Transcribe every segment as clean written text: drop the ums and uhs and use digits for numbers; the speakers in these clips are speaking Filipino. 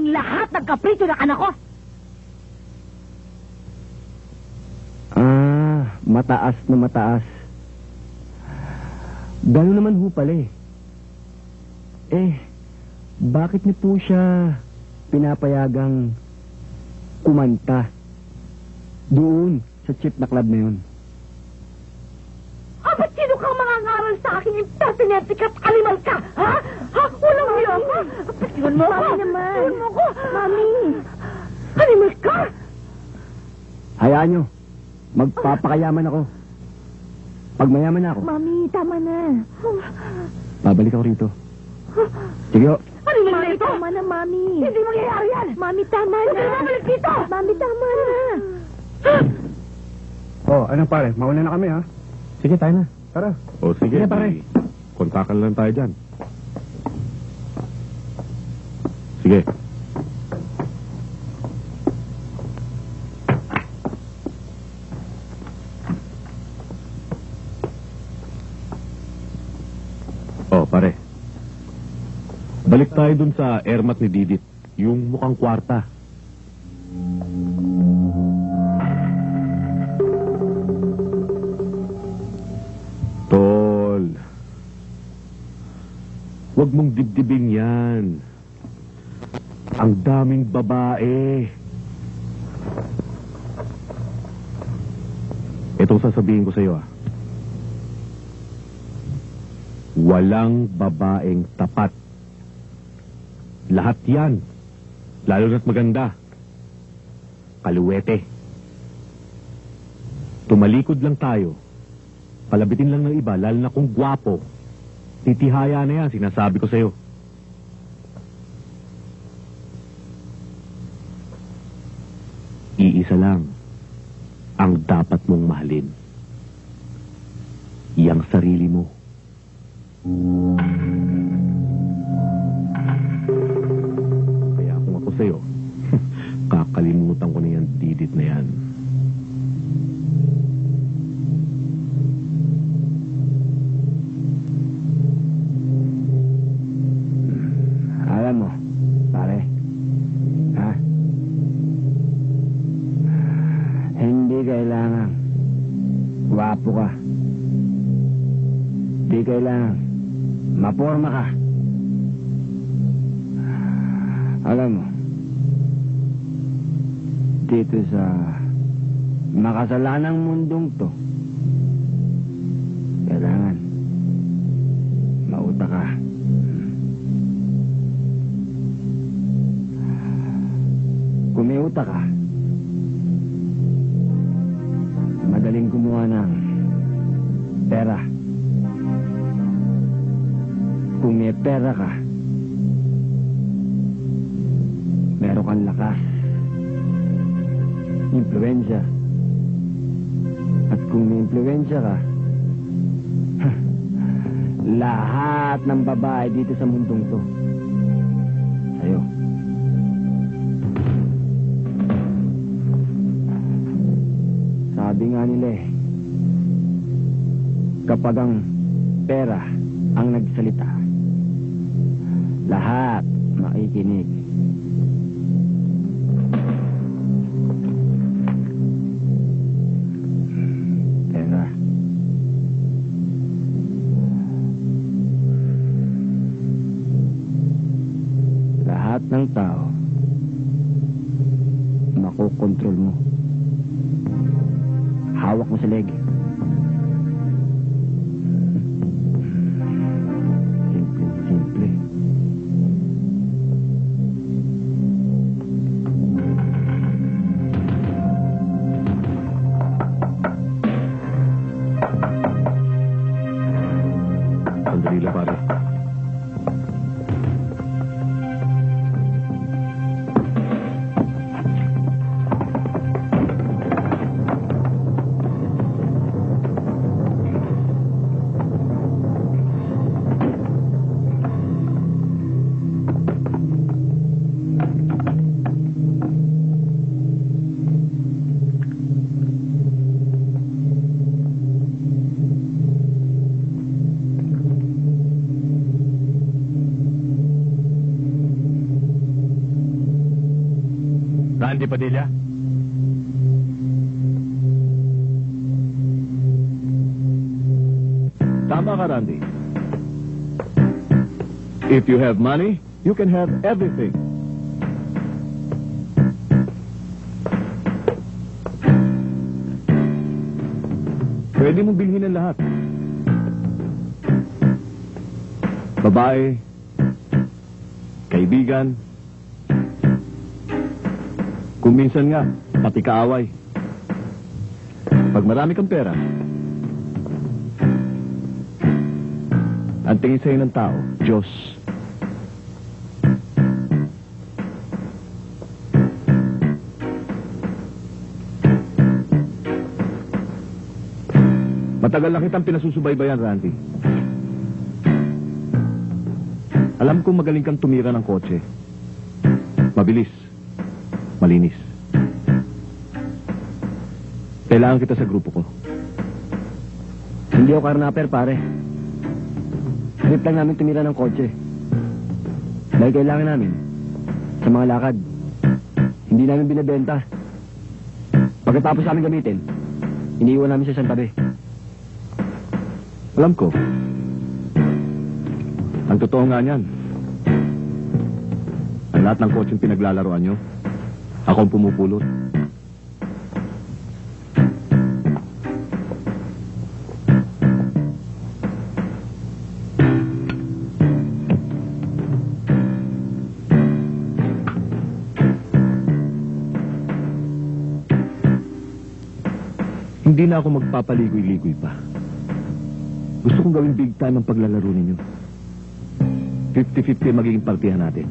gagawin lahat ng kaprito ng anak ko. Mataas na mataas. Gano'n naman ho pala bakit niyo po siya pinapayagang kumanta doon sa cheap na club na yun? Ba't sino kang mangangaral sa akin yung tatinetikat animal ka? Ha? Walang hiya ka? Patiwan mo ako. Mami naman. Patiwan mo ako. Mami. Animal ka? Hayaan nyo. Magpapakayaman ako. Pag mayaman na ako. Mami, tama na. Babalik ako rito. Sige ho. Animal na ito? Tama na, Mami. Hindi mangyayari yan. Mami, tama na. Huwag babalik dito. Mami, tama na. Anong pare? Mauna na kami ha? Sige, tayo na. Tara. Sige, pare. Kontakan lang tayo dyan. Sige. Pare. Balik tayo dun sa airmat ni Didit. Yung mukhang kwarta. Tol. Huwag mong dibdibin yan. Ang daming babae. Itong sasabihin ko sa'yo walang babaeng tapat. Lahat yan. Lalo na't maganda. Kaluwete. Tumalikod lang tayo. Palabitin lang ng iba, lalo na kung gwapo. Titihaya na yan, sinasabi ko sa'yo. Iisa lang ang dapat mong mahalin. Iyang sarili mo. Kaya kung ako sa'yo, kakalimutan ko na yan, Didit na yan. Alam mo, pare, hindi kailangan gwapo ka. Hindi kailangan maporma ka. Alam mo, dito sa makasalanang mundong to, kailangan mauta ka. Kung may utak ka, madaling kumuha ng pera. Kung may pera ka, meron kang lakas, impluensya. At kung may impluensya ka, lahat ng babae dito sa mundong to, sa'yo. Sabi nga nila kapag ang pera ang nagsalita, lahat makikinig. Pera. Lahat ng tao makokontrol mo. Hawak mo sa leg. Simple. Sandali lang, pare. Randy Padilla? Tama ka, Randy. If you have money, you can have everything. Pwede mong bilhin ang lahat. Babae, kaibigan, kung minsan nga, pati kaaway. Pag marami kang pera, ang tingin sa'yo ng tao, Diyos. Matagal na kitang pinasusubaybayan, Randy. Alam kong magaling kang tumira ng kotse. Mabilis. Malinis. Kailangan kita sa grupo ko. Hindi ako karnaper, pare. Trip lang namin tumira ng kotse. Dahil kailangan namin sa mga lakad. Hindi namin binibenta. Pagkatapos namin gamitin, iniiwan namin sa isang tabi. Alam ko. Ang totoo nga niyan. Ang lahat ng kotseng pinaglalaroan nyo, ako ang pumupulot. Hindi na ako magpapaligoy-ligoy pa. Gusto kong gawing big time ang paglalaro ninyo. 50-50 magiging partihan natin.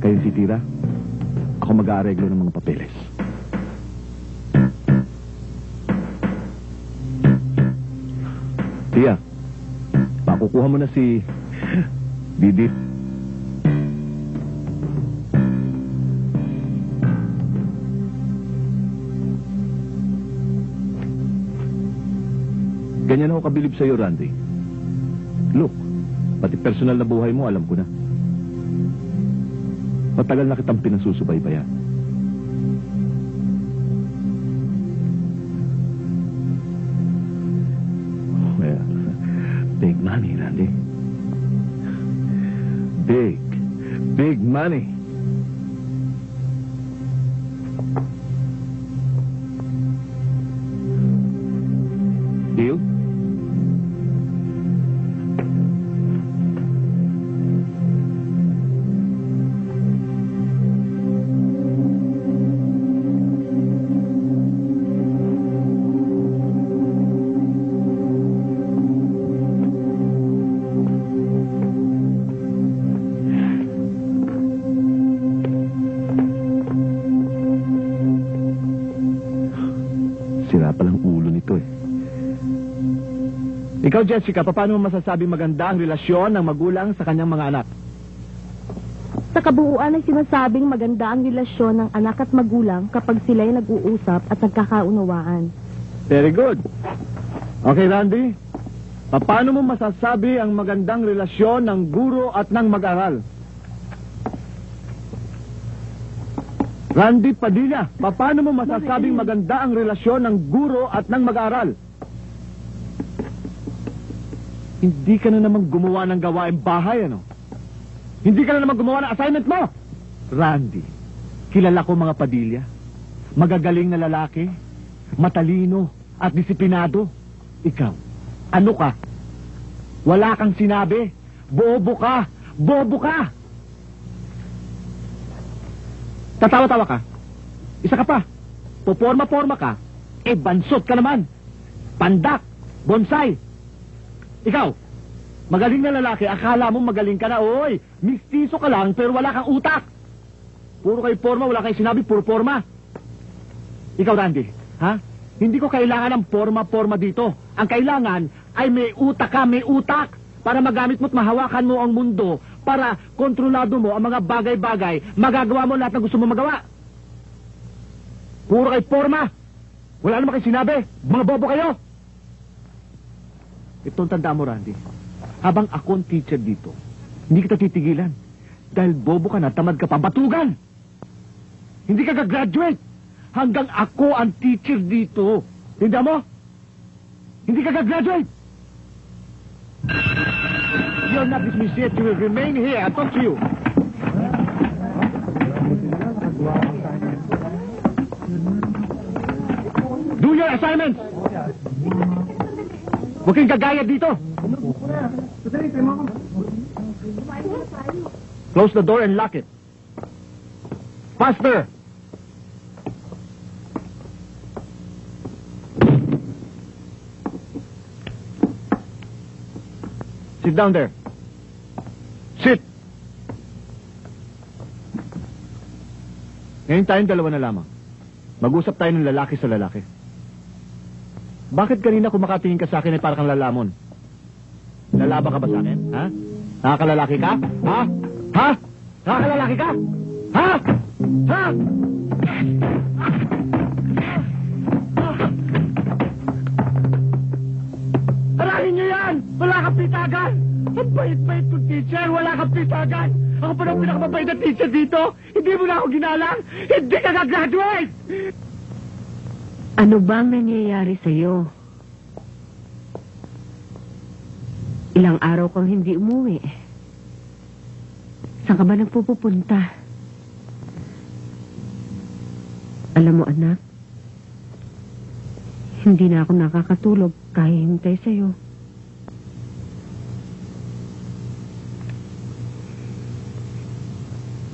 Kayong si Tira, ako mag-aareglo ng mga papeles. Tia, pakukuha mo na si Didit. Ganyan ako kabilib sa'yo, Randy. Look, pati personal na buhay mo, alam ko na. Matagal na kitang pinasusubaybayan. Well, big money, Randy. Big money. Deal? Sira palang ulo nito eh. Ikaw, Jessica, paano mo masasabing maganda ang relasyon ng magulang sa kanyang mga anak? Sa kabuuan ay sinasabing maganda ang relasyon ng anak at magulang kapag sila'y nag-uusap at nagkakaunawaan. Very good. Okay, Randy. Paano mo masasabi ang magandang relasyon ng guro at ng mag-aral? Randy Padilla, paano mo masasabing maganda ang relasyon ng guro at ng mag-aral? Hindi ka na naman gumawa ng gawaing bahay, ano? Hindi ka na naman gumawa ng assignment mo! Randy, kilala ko mga Padilla. Magagaling na lalaki, matalino at disiplinado. Ikaw, ano ka? Wala kang sinabi. Bobo ka! Bobo ka! Tatawa-tawa ka. Isa ka pa. Poporma-porma ka. Bansot ka naman. Pandak. Bonsai. Ikaw, magaling na lalaki, akala mo magaling ka na. Oy, mistiso ka lang pero wala kang utak. Puro kay porma, wala kay sinabi, puro porma. Ikaw, Randy, ha? Hindi ko kailangan ng porma-porma dito. Ang kailangan ay may utak ka, may utak. Para magamit mo at mahawakan mo ang mundo. Para kontrolado mo ang mga bagay-bagay. Magagawa mo lahat ng gusto mo magawa. Puro kay porma. Wala naman kayo sinabi. Mga bobo kayo. Itong tanda mo, Randy. Habang ako ang teacher dito, hindi kita titigilan. Dahil bobo ka na, tamad ka pa, batugan! Hindi ka gagraduate. Hanggang ako ang teacher dito. Hindi mo? Hindi ka gagraduate. You're not dismissed yet. You will remain here. I talk to you. Do your assignments. Huwag kang gagaya dito. Close the door and lock it. Faster. Sit down there. Sit. Ngayon tayong dalawa na lamang. Mag-usap tayo ng lalaki sa lalaki. Bakit kanina kumakatingin ka sa akin ay parang kang lalamon? Lalaban ka ba sa akin? Ha? Nakakalalaki ka? Ha? Ha? Nakakalalaki ka? Ha? Ha? Aralin niyo yan! Wala kang pitagan! Ang bait-bait kong teacher! Wala kang pitagan! Ako pa ng pinakamabait na teacher dito! Hindi mo na ako ginalang! Hindi ka gagraduate! Ano bang nangyayari sa'yo? Ilang araw kang hindi umuwi. Saan ka ba nagpupunta? Alam mo, anak, hindi na ako nakakatulog kaya hintay sa'yo.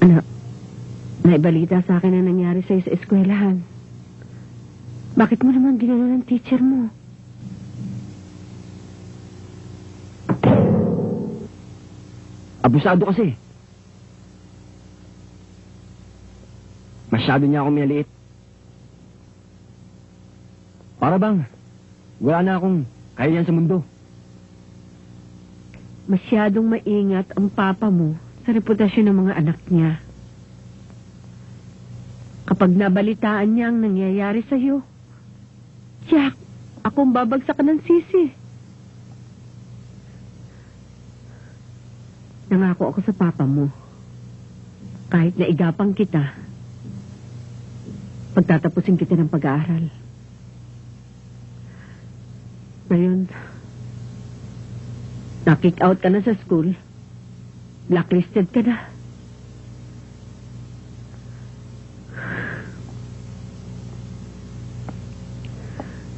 Anak, naibalita sa akin ang nangyari sa'yo sa eskwelahan. Bakit mo naman ginano ng teacher mo? Abusado kasi. Masyado niya ako minaliit. Para bang, wala na akong kaya yan sa mundo. Masyadong maingat ang papa mo sa reputasyon ng mga anak niya. Kapag nabalitaan niya ang nangyayari sa'yo, Jack, akong babagsakan ng sisi. Nangako ako sa papa mo. Kahit na igapang kita, pagtatapusin kita ng pag-aaral. Ngayon, na-kick out ka na sa school. Blacklisted ka na.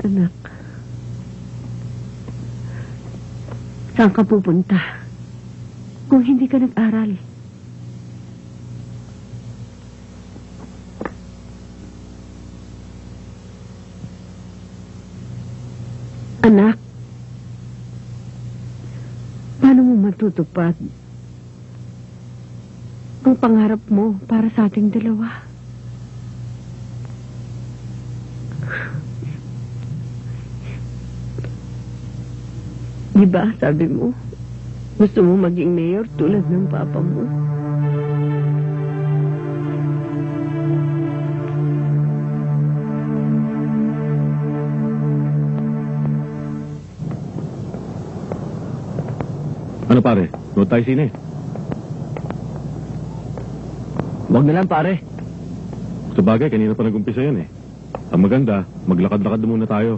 Anak, saan ka pupunta kung hindi ka nag-aral? Anak, paano mo matutupad ang pangarap mo para sa ating dalawa? Diba, sabi mo, gusto mo maging mayor tulad ng papa mo? Ano pare? Doon tayo sine. Huwag na lang, pare. Sa bagay, kanina pa nag-umpisa yan eh. Ang maganda, maglakad-lakad muna tayo.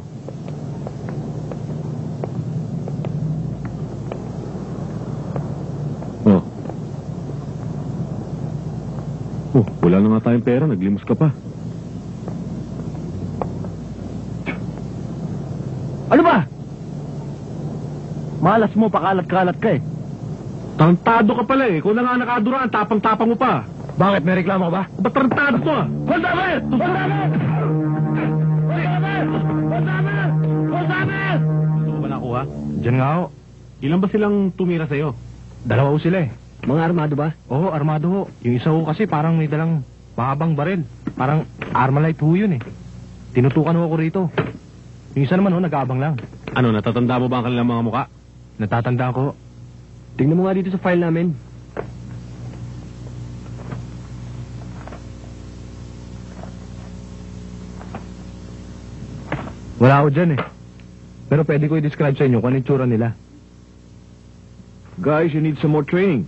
Oh, wala na nga tayong pera. Naglimos ka pa. Ano ba? Malas mo, pakalat-kalat ka eh. Tarantado ka pala eh. Kung na nga nakaduraan, tapang-tapang mo pa. Bakit? May reklamo ka ba? Ba't tarantado to ah? Hold on! Hold on! Gusto ko ba nakuha? Diyan nga ho. Ilan ba silang tumira sa'yo? Dalawa ho sila eh. Mga armado ba? Oo, armado ho. Yung isa ho kasi parang may dalang mahabang baril. Parang Armalite ho yun eh. Tinutukan ho ako rito. Yung isa naman ho, nag-aabang lang. Ano, natatanda mo ba ang kanilang mga muka? Natatanda ko. Tingnan mo nga dito sa file namin. Wala ho dyan eh. Pero pwede ko i-describe sa inyo kung ano yung tsura nila. Guys, you need some more training.